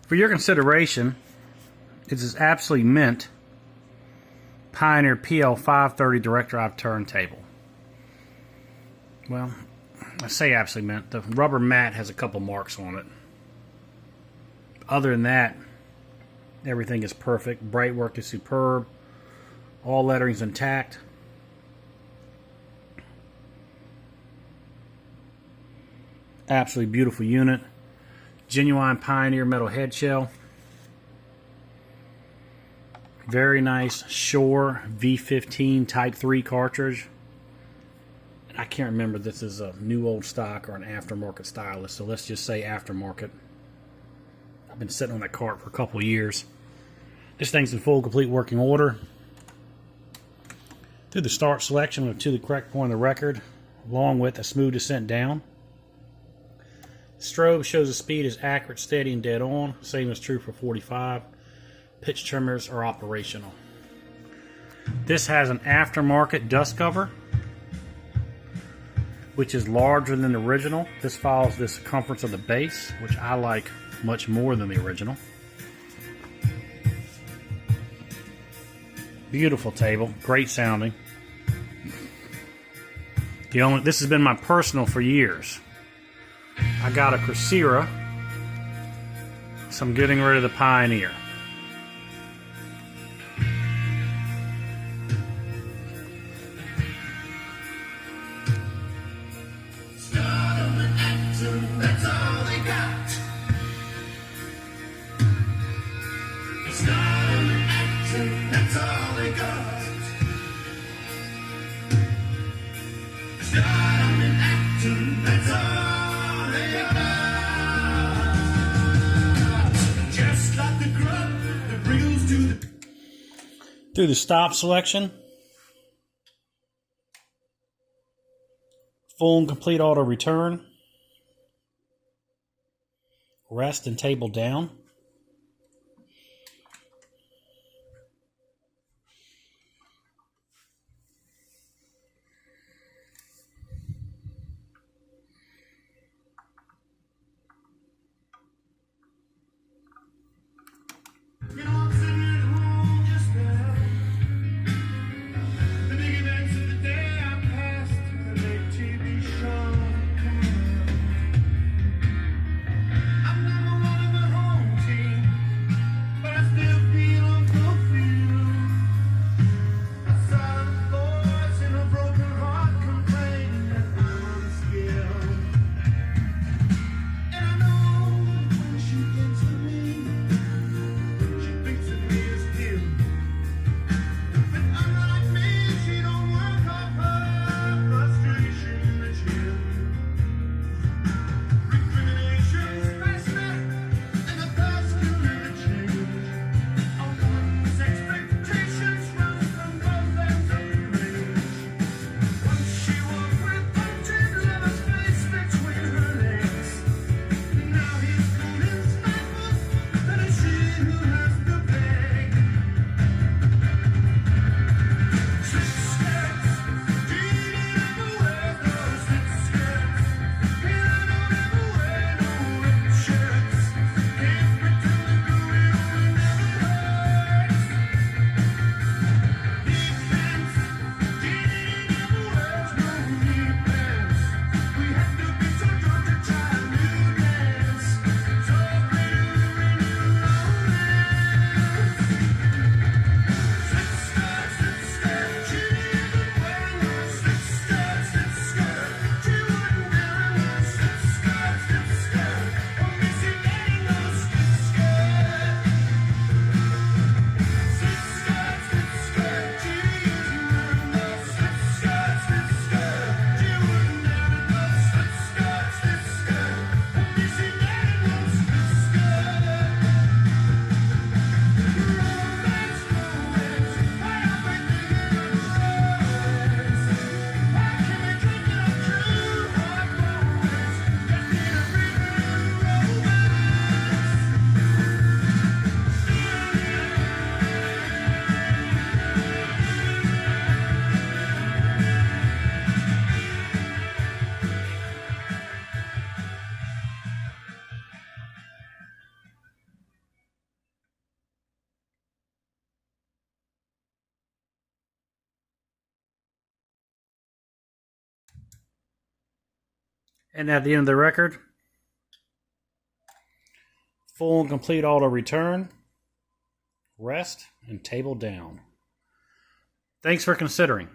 For your consideration, it's this absolutely mint Pioneer PL530 direct drive turntable. Well, I say absolutely mint. The rubber mat has a couple marks on it. Other than that, everything is perfect. Bright work is superb. All lettering's intact. Absolutely beautiful unit. Genuine Pioneer metal head shell. Very nice Shure V15 Type 3 cartridge. I can't remember if this is a new old stock or an aftermarket stylus, so let's just say aftermarket. I've been sitting on that cart for a couple of years. This thing's in full, complete working order. Through the start selection to the correct point of the record, along with a smooth descent down. Strobe shows the speed is accurate, steady, and dead on. Same is true for 45. Pitch trimmers are operational. This has an aftermarket dust cover, which is larger than the original. This follows the circumference of the base, which I like much more than the original. Beautiful table, great sounding. This has been my personal for years. I got a Crocera, so I'm getting rid of the Pioneer. Through the stop selection, full and complete auto return, rest and table down, And at the end of the record, full and complete auto return, rest, and table down. Thanks for considering.